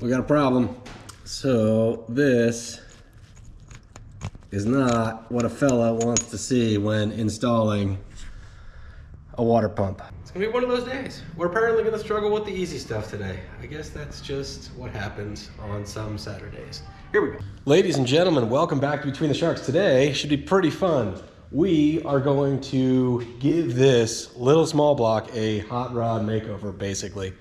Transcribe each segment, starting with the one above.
We got a problem. So this is not what a fella wants to see when installing a water pump. It's gonna be one of those days. We're apparently gonna struggle with the easy stuff today. I guess that's just what happens on some Saturdays. Here we go. Ladies and gentlemen, welcome back to Between the Sharks. Today should be pretty fun. We are going to give this little small block a hot rod makeover, basically.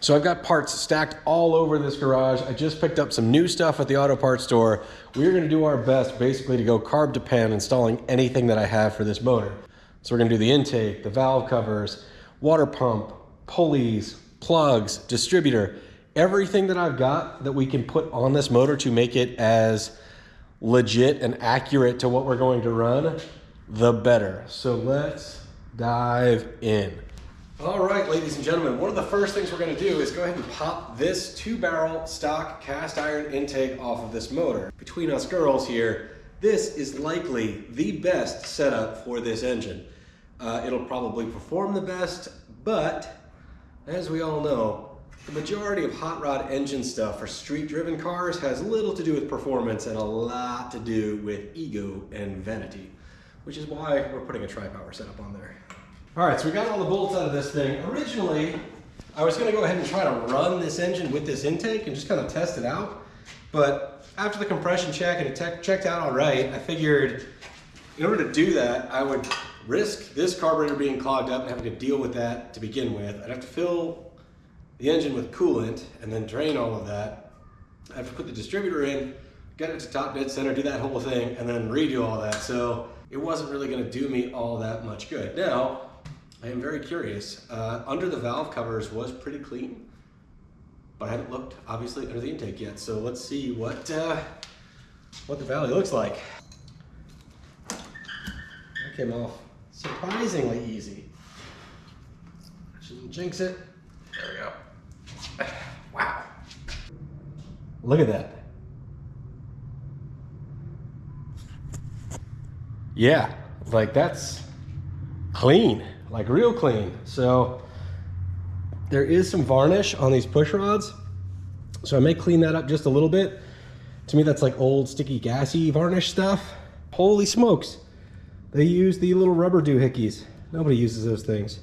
So I've got parts stacked all over this garage. I just picked up some new stuff at the auto parts store. We're gonna do our best basically to go carb to pan installing anything that I have for this motor. So we're gonna do the intake, the valve covers, water pump, pulleys, plugs, distributor, everything that I've got that we can put on this motor to make it as legit and accurate to what we're going to run, the better. So let's dive in. All right, ladies and gentlemen, one of the first things we're gonna do is go ahead and pop this 2-barrel stock cast iron intake off of this motor. Between us girls here, this is likely the best setup for this engine. It'll probably perform the best, but as we all know, the majority of hot rod engine stuff for street-driven cars has little to do with performance and a lot to do with ego and vanity, which is why we're putting a Tripower setup on there. All right, so we got all the bolts out of this thing. Originally, I was gonna go ahead and try to run this engine with this intake and just kind of test it out. But after the compression check and it checked out all right, I figured in order to do that, I would risk this carburetor being clogged up and having to deal with that to begin with. I'd have to fill the engine with coolant and then drain all of that. I have to put the distributor in, get it to top dead center, do that whole thing, and then redo all that. So it wasn't really gonna do me all that much good. Now, I am very curious. Under the valve covers was pretty clean, but I haven't looked, obviously, under the intake yet. So let's see what the valley looks like. That came off surprisingly easy. Shouldn't jinx it. There we go. Wow. Look at that. Yeah, like that's clean. Like real clean. So there is some varnish on these push rods. So I may clean that up just a little bit. To me, that's like old sticky gassy varnish stuff. Holy smokes. They use the little rubber doohickeys. Nobody uses those things.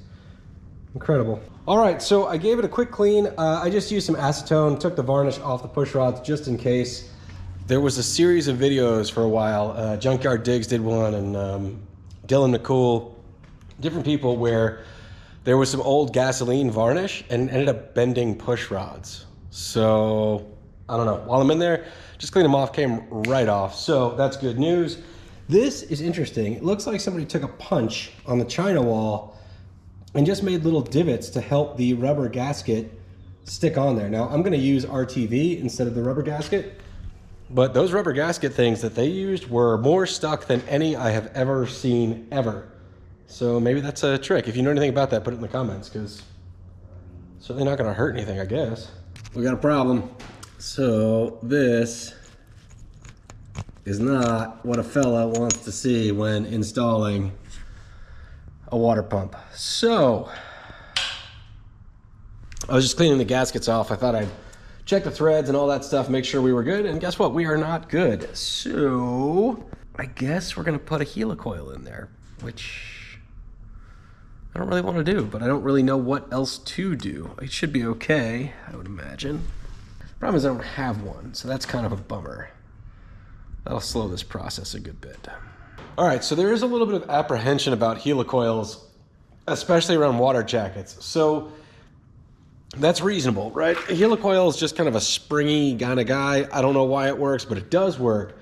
Incredible. All right, so I gave it a quick clean. I just used some acetone, took the varnish off the push rods just in case. There was a series of videos for a while. Junkyard Digs did one and Dylan McCool, different people, where there was some old gasoline varnish and ended up bending push rods. So I don't know, while I'm in there, just cleaned them off, came right off. So that's good news. This is interesting. It looks like somebody took a punch on the China wall and just made little divots to help the rubber gasket stick on there. Now I'm gonna use RTV instead of the rubber gasket, but those rubber gasket things that they used were more stuck than any I have ever seen ever. So maybe that's a trick. If you know anything about that, put it in the comments, because it's certainly not gonna hurt anything, I guess. We got a problem. So this is not what a fella wants to see when installing a water pump. So I was just cleaning the gaskets off. I thought I'd check the threads and all that stuff, make sure we were good, and guess what? We are not good. So I guess we're gonna put a helicoil in there, which I don't really want to do, but I don't really know what else to do. It should be okay, I would imagine. Problem is I don't have one, so that's kind of a bummer. That'll slow this process a good bit. All right, so there is a little bit of apprehension about helicoils, especially around water jackets. So that's reasonable, right? A helicoil is just kind of a springy kind of guy. I don't know why it works, but it does work.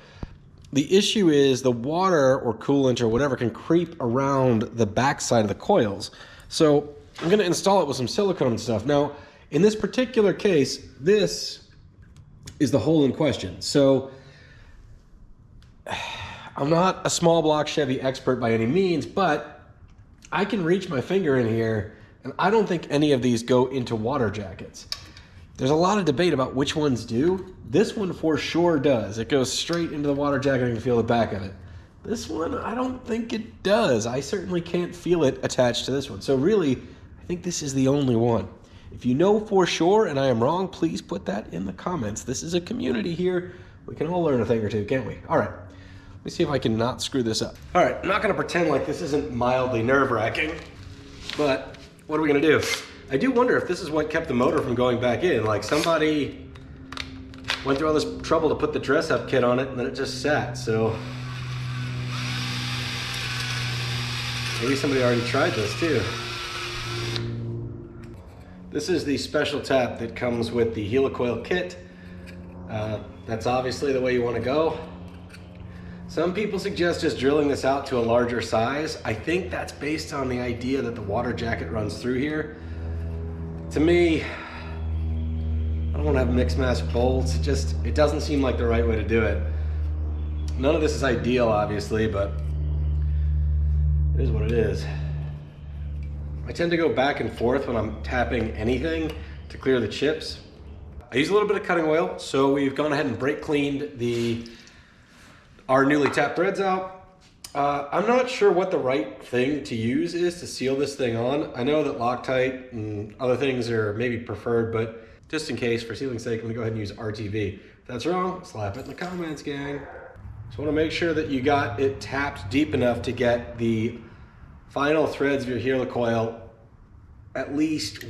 The issue is the water or coolant or whatever can creep around the backside of the coils. So I'm gonna install it with some silicone and stuff. Now, in this particular case, this is the hole in question. So I'm not a small block Chevy expert by any means, but I can reach my finger in here, and I don't think any of these go into water jackets. There's a lot of debate about which ones do. This one for sure does. It goes straight into the water jacket and you can feel the back of it. This one, I don't think it does. I certainly can't feel it attached to this one. So really, I think this is the only one. If you know for sure and I am wrong, please put that in the comments. This is a community here. We can all learn a thing or two, can't we? All right, let me see if I can not screw this up. All right, I'm not gonna pretend like this isn't mildly nerve-wracking, but what are we gonna do? I do wonder if this is what kept the motor from going back in. Like somebody went through all this trouble to put the dress-up kit on it and then it just sat, so. Maybe somebody already tried this too. This is the special tap that comes with the Helicoil kit. That's obviously the way you want to go. Some people suggest just drilling this out to a larger size. I think that's based on the idea that the water jacket runs through here. To me, I don't want to have mixed match bolts. It doesn't seem like the right way to do it. None of this is ideal, obviously, but it is what it is. I tend to go back and forth when I'm tapping anything to clear the chips. I use a little bit of cutting oil, so we've gone ahead and brake cleaned our newly tapped threads out. I'm not sure what the right thing to use is to seal this thing on. I know that Loctite and other things are maybe preferred, but just in case, for sealing's sake, I'm gonna go ahead and use RTV. If that's wrong, slap it in the comments, gang. Just wanna make sure that you got it tapped deep enough to get the final threads of your Helicoil at least,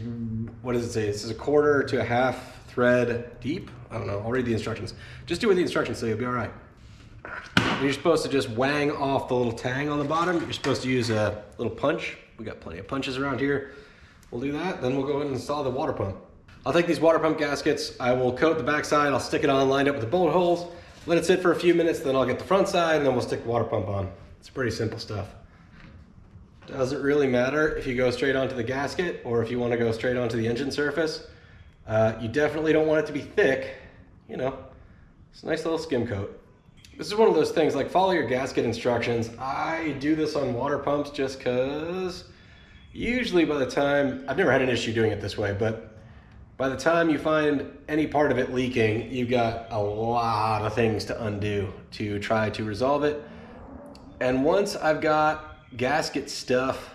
what does it say? This is 1/4 to 1/2 thread deep. I don't know, I'll read the instructions. Just do what the instructions say, you'll be all right. You're supposed to just wang off the little tang on the bottom. You're supposed to use a little punch. We got plenty of punches around here. We'll do that, then we'll go ahead and install the water pump. I'll take these water pump gaskets, I will coat the back side, I'll stick it on lined up with the bullet holes, let it sit for a few minutes, then I'll get the front side, and then we'll stick the water pump on. It's pretty simple stuff. Doesn't really matter if you go straight onto the gasket or if you want to go straight onto the engine surface. You definitely don't want it to be thick. You know, it's a nice little skim coat. This is one of those things, like follow your gasket instructions. I do this on water pumps just because usually by the time, I've never had an issue doing it this way, but by the time you find any part of it leaking, you've got a lot of things to undo to try to resolve it. And once I've got gasket stuff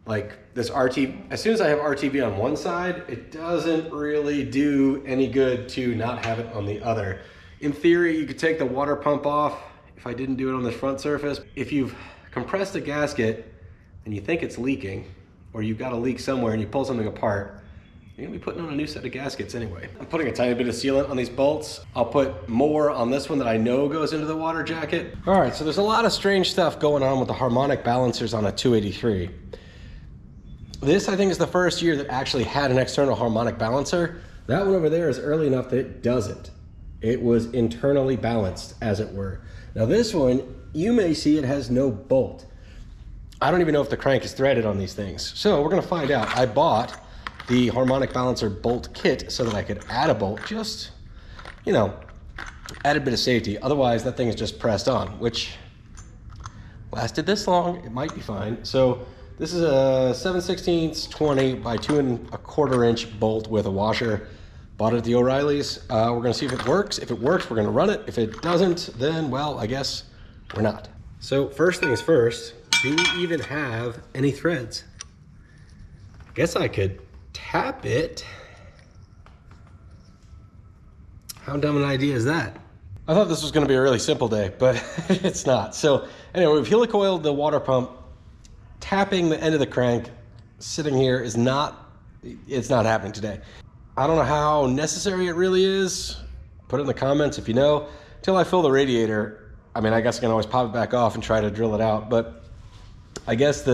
like this as soon as I have RTV on one side, it doesn't really do any good to not have it on the other. In theory, you could take the water pump off if I didn't do it on this front surface. If you've compressed a gasket and you think it's leaking, or you've got a leak somewhere and you pull something apart, you're gonna be putting on a new set of gaskets anyway. I'm putting a tiny bit of sealant on these bolts. I'll put more on this one that I know goes into the water jacket. All right, so there's a lot of strange stuff going on with the harmonic balancers on a 283. This, I think, is the first year that actually had an external harmonic balancer. That one over there is early enough that it doesn't. It was internally balanced, as it were. Now this one, you may see it has no bolt. I don't even know if the crank is threaded on these things. So we're gonna find out. I bought the harmonic balancer bolt kit so that I could add a bolt, just, you know, add a bit of safety. Otherwise that thing is just pressed on, which lasted this long, it might be fine. So this is a 7/16 20 by 2¼ inch bolt with a washer. Bought it at the O'Reilly's. We're gonna see if it works. If it works, we're gonna run it. If it doesn't, then, well, I guess we're not. So first things first, do we even have any threads? I guess I could tap it. How dumb an idea is that? I thought this was gonna be a really simple day, but it's not. So anyway, we've helicoiled the water pump. Tapping the end of the crank sitting here it's not happening today. I don't know how necessary it really is. Put it in the comments if you know. Until I fill the radiator, I mean, I guess I can always pop it back off and try to drill it out, but I guess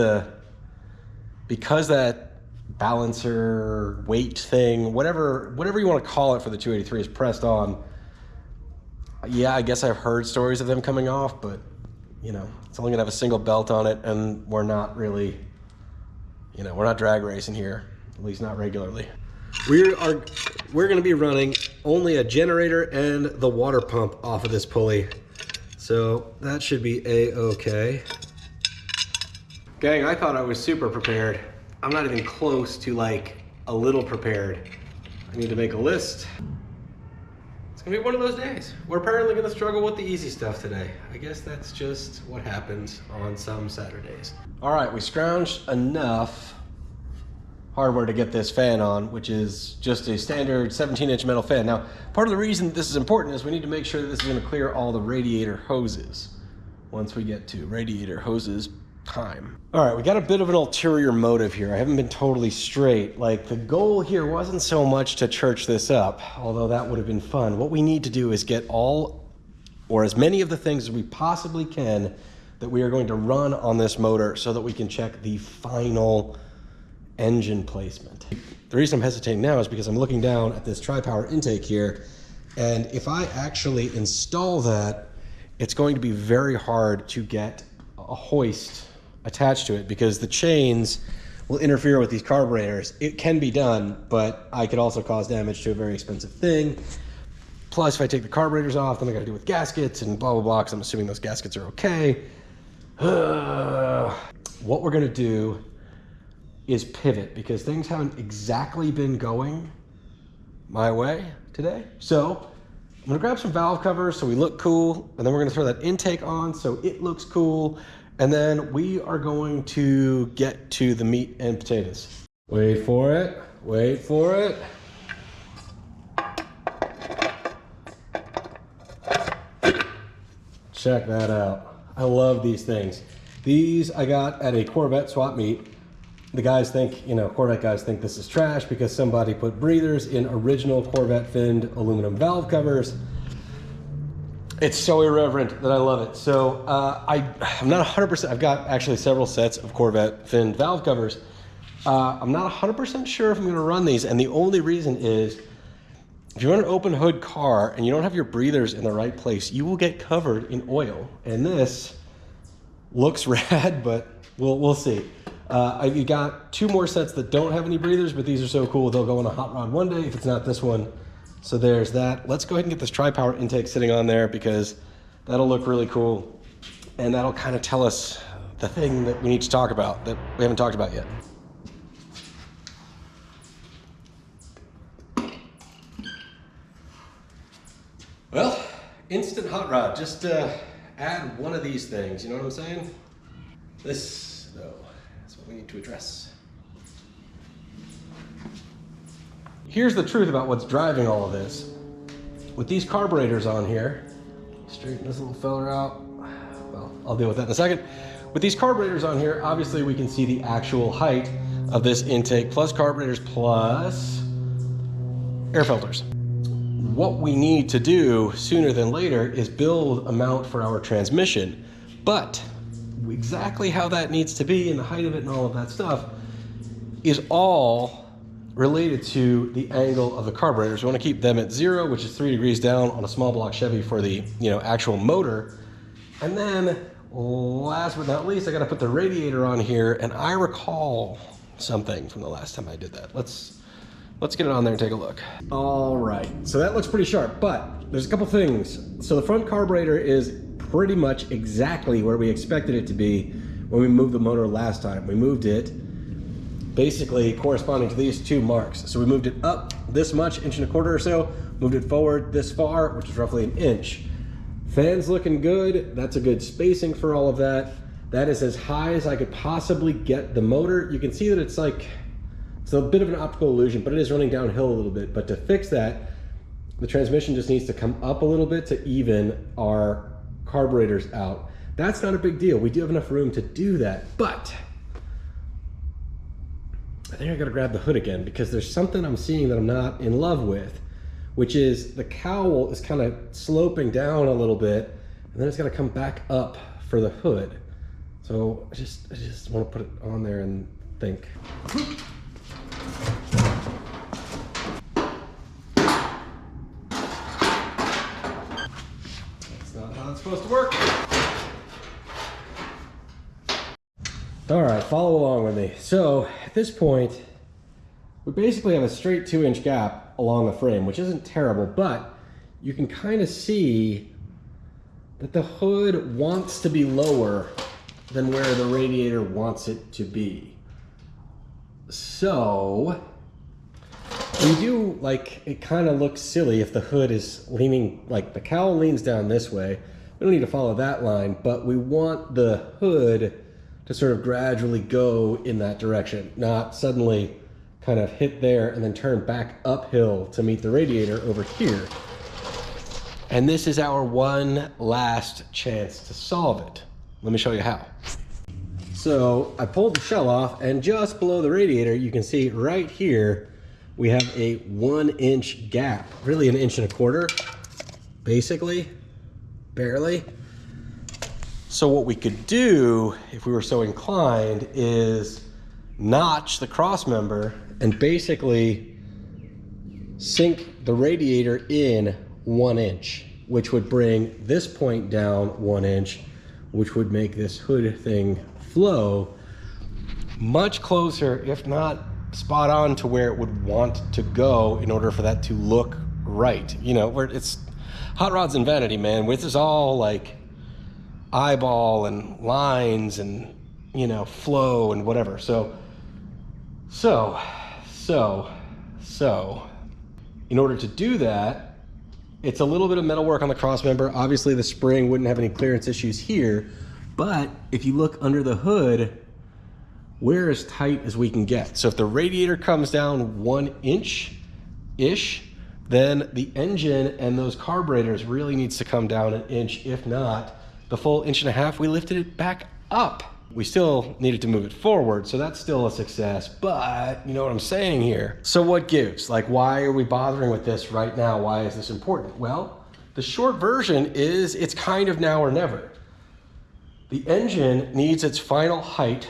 because that balancer weight thing, whatever you want to call it for the 283 is pressed on, yeah, I guess I've heard stories of them coming off, but you know, it's only gonna have a single belt on it, and we're not really, you know, we're not drag racing here, at least not regularly. We're gonna be running only a generator and the water pump off of this pulley, so that should be a-okay. Gang, I thought I was super prepared. I'm not even close to like a little prepared. I need to make a list. It's gonna be one of those days. We're apparently gonna struggle with the easy stuff today. I guess that's just what happens on some Saturdays. All right, we scrounged enough hardware to get this fan on, which is just a standard 17-inch metal fan. Now, part of the reason this is important is we need to make sure that this is gonna clear all the radiator hoses once we get to radiator hoses time. All right, we got a bit of an ulterior motive here. I haven't been totally straight. Like, the goal here wasn't so much to church this up, although that would have been fun. What we need to do is get all, or as many of the things as we possibly can that we are going to run on this motor so that we can check the final engine placement. The reason I'm hesitating now is because I'm looking down at this Tripower intake here, and if I actually install that, it's going to be very hard to get a hoist attached to it because the chains will interfere with these carburetors. It can be done, but I could also cause damage to a very expensive thing. Plus, if I take the carburetors off, then I gotta deal with gaskets and blah, blah, blah, because I'm assuming those gaskets are okay. What we're gonna do is pivot because things haven't exactly been going my way today. So I'm gonna grab some valve covers so we look cool, and then we're gonna throw that intake on so it looks cool, and then we are going to get to the meat and potatoes. Wait for it, wait for it. Check that out. I love these things. These I got at a Corvette swap meet. The guys think, you know, Corvette guys think this is trash because somebody put breathers in original Corvette finned aluminum valve covers. It's so irreverent that I love it. So I'm not 100%, I've got actually several sets of Corvette finned valve covers. I'm not 100% sure if I'm gonna run these, and the only reason is, if you run an open hood car and you don't have your breathers in the right place, you will get covered in oil. And this looks rad, but we'll see. I've got two more sets that don't have any breathers, but these are so cool they'll go on a hot rod one day if it's not this one. So there's that. Let's go ahead and get this Tripower intake sitting on there because that'll look really cool. And that'll kind of tell us the thing that we need to talk about that we haven't talked about yet. Well, instant hot rod. Just add one of these things, you know what I'm saying? This, though, is what we need to address. Here's the truth about what's driving all of this. With these carburetors on here, straighten this little feller out. Well, I'll deal with that in a second. With these carburetors on here, obviously we can see the actual height of this intake, plus carburetors, plus air filters. What we need to do sooner than later is build a mount for our transmission, but exactly how that needs to be and the height of it and all of that stuff is all related to the angle of the carburetors. We want to keep them at 0, which is 3 degrees down on a small block Chevy for the actual motor. And then last but not least, I got to put the radiator on here, and I recall something from the last time I did that. Let's get it on there and take a look. All right, so that looks pretty sharp, but there's a couple things. So the front carburetor is pretty much exactly where we expected it to be when we moved the motor last time. We moved it basically corresponding to these two marks. So we moved it up this much, 1.25 inches or so, moved it forward this far, which is roughly 1 inch. Fan's looking good. That's a good spacing for all of that. That is as high as I could possibly get the motor. You can see that it's a bit of an optical illusion, but it is running downhill a little bit. But to fix that, the transmission just needs to come up a little bit to even our carburetors out. That's not a big deal. We do have enough room to do that, but I think I gotta grab the hood again because there's something I'm seeing that I'm not in love with, which is the cowl is kind of sloping down a little bit, and then it's gotta come back up for the hood. So I just want to put it on there and think. That's not how it's supposed to work. All right, follow along with me. So at this point, we basically have a straight 2-inch gap along the frame, which isn't terrible, but you can kind of see that the hood wants to be lower than where the radiator wants it to be. So We do, like, it kind of looks silly if the hood is leaning, like the cowl leans down this way. We don't need to follow that line, but we want the hood to sort of gradually go in that direction, not suddenly kind of hit there and then turn back uphill to meet the radiator over here. And this is our one last chance to solve it. Let me show you how. So I pulled the shell off, and just below the radiator, you can see right here, we have a 1-inch gap, really 1.25 inches, basically, barely. So what we could do, if we were so inclined, is notch the cross member and basically sink the radiator in 1 inch, which would bring this point down 1 inch, which would make this hood thing flow much closer, if not spot on, to where it would want to go in order for that to look right. You know, where it's hot rods and vanity, man. This is all like eyeball and lines and, you know, flow and whatever. So in order to do that, it's a little bit of metal work on the cross member. Obviously the spring wouldn't have any clearance issues here, but if you look under the hood, we're as tight as we can get. So if the radiator comes down 1 inch-ish, then the engine and those carburetors really needs to come down 1 inch. If not, the full 1.5 inches, we lifted it back up. We still needed to move it forward, so that's still a success, but you know what I'm saying here. So what gives? Like, why are we bothering with this right now? Why is this important? Well, the short version is it's kind of now or never. The engine needs its final height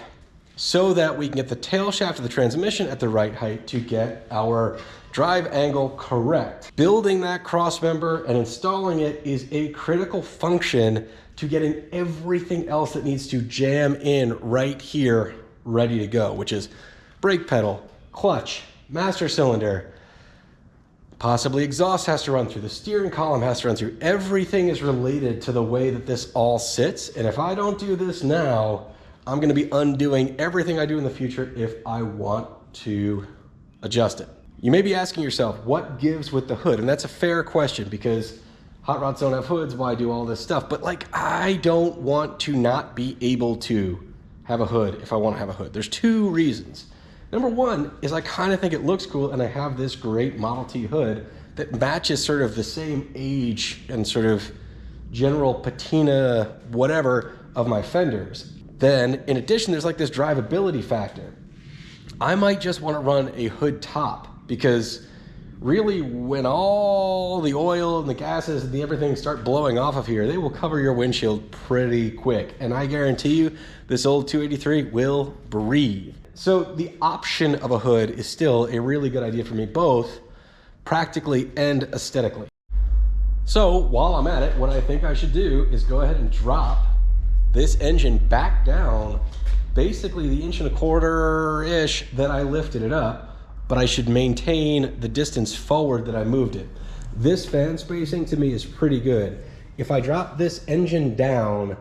so that we can get the tail shaft of the transmission at the right height to get our drive angle correct. Building that cross member and installing it is a critical function to getting everything else that needs to jam in right here, ready to go, which is brake pedal, clutch, master cylinder, possibly exhaust has to run through, the steering column has to run through. Everything is related to the way that this all sits. And if I don't do this now, I'm gonna be undoing everything I do in the future if I want to adjust it. You may be asking yourself, what gives with the hood? And that's a fair question, because hot rods don't have hoods, why do all this stuff? But like, I don't want to not be able to have a hood if I want to have a hood. There's two reasons. Number one is I kind of think it looks cool, and I have this great Model T hood that matches sort of the same age and sort of general patina, whatever, of my fenders. Then in addition, there's like this drivability factor. I might just want to run a hood top, because really when all the oil and the gases and the everything start blowing off of here, they will cover your windshield pretty quick. And I guarantee you this old 283 will breathe. So the option of a hood is still a really good idea for me, both practically and aesthetically. So while I'm at it, what I think I should do is go ahead and drop this engine back down, basically the 1.25 inches-ish that I lifted it up, but I should maintain the distance forward that I moved it. This fan spacing to me is pretty good. If I drop this engine down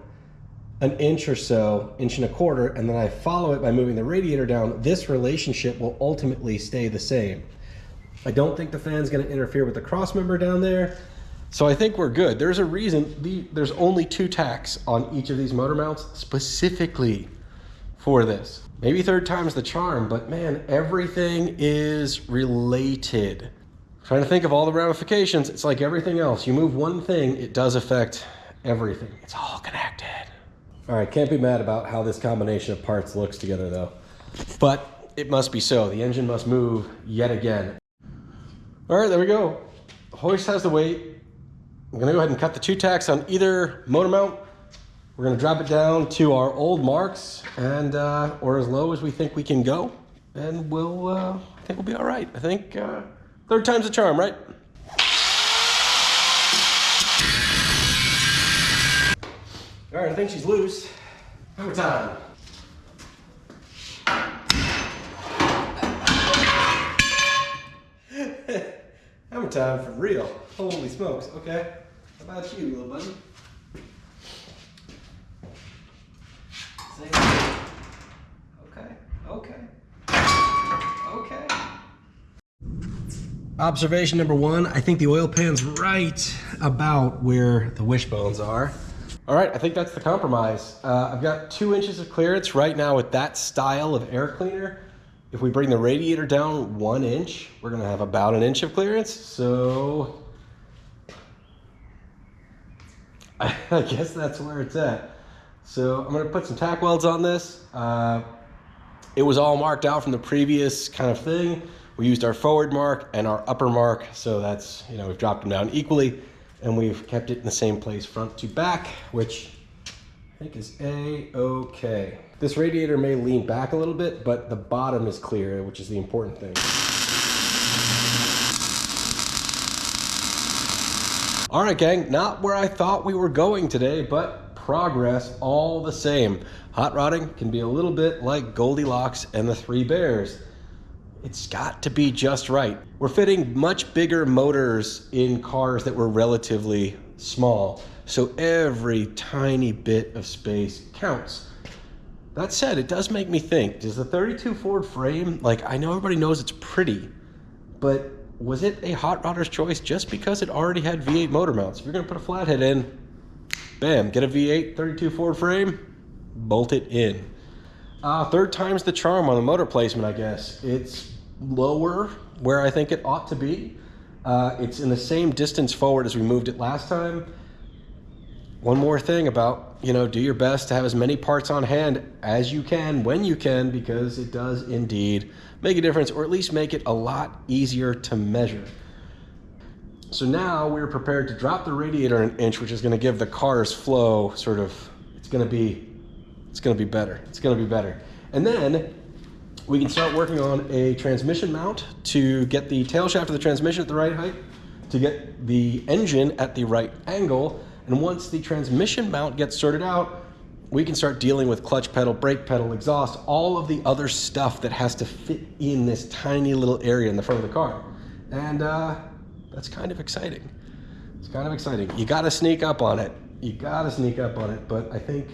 1 inch or so, 1.25 inches, and then I follow it by moving the radiator down, this relationship will ultimately stay the same. I don't think the fan's gonna interfere with the cross member down there, so I think we're good. There's a reason there's only 2 tacks on each of these motor mounts specifically for this. Maybe third time's the charm, but man, everything is related. Trying to think of all the ramifications. It's like everything else. You move one thing, it does affect everything. It's all connected. All right, can't be mad about how this combination of parts looks together though. But it must be so. The engine must move yet again. All right, there we go. The hoist has the weight. I'm gonna go ahead and cut the 2 tacks on either motor mount. We're gonna drop it down to our old marks, and or as low as we think we can go, and we'll, I think we'll be all right. I think third time's the charm, right? All right, I think she's loose. Hammer time. Hammer time for real. Holy smokes, okay. How about you, little buddy? Okay, okay, okay. Observation number one, I think the oil pan's right about where the wishbones are. All right, I think that's the compromise. I've got 2 inches of clearance right now with that style of air cleaner. If we bring the radiator down 1 inch, we're gonna have about 1 inch of clearance. So I guess that's where it's at. So I'm gonna put some tack welds on this. It was all marked out from the previous kind of thing. We used our forward mark and our upper mark. So that's, you know, we've dropped them down equally and we've kept it in the same place front to back, which I think is A-okay. This radiator may lean back a little bit, but the bottom is clear, which is the important thing. All right, gang, not where I thought we were going today, but progress all the same. Hot rodding can be a little bit like Goldilocks and the Three Bears. It's got to be just right. We're fitting much bigger motors in cars that were relatively small, so every tiny bit of space counts. That said, it does make me think, does the 32 Ford frame, like, I know everybody knows it's pretty, but was it a hot rodder's choice just because it already had V8 motor mounts? If you're gonna put a flathead in, bam, get a V8 32 Ford frame, bolt it in. Third time's the charm on the motor placement, I guess. It's lower where I think it ought to be. It's in the same distance forward as we moved it last time. One more thing about, you know, do your best to have as many parts on hand as you can when you can, because it does indeed make a difference, or at least make it a lot easier to measure. So now we're prepared to drop the radiator 1 inch, which is going to give the car's flow sort of, it's going to be better. It's going to be better. And then we can start working on a transmission mount to get the tail shaft of the transmission at the right height, to get the engine at the right angle. And once the transmission mount gets sorted out, we can start dealing with clutch pedal, brake pedal, exhaust, all of the other stuff that has to fit in this tiny little area in the front of the car. And that's kind of exciting. It's kind of exciting. You got to sneak up on it. You got to sneak up on it, but I think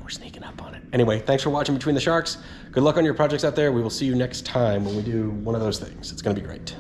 we're sneaking up on it. Anyway, thanks for watching Between the Sharks. Good luck on your projects out there. We will see you next time when we do one of those things. It's going to be great.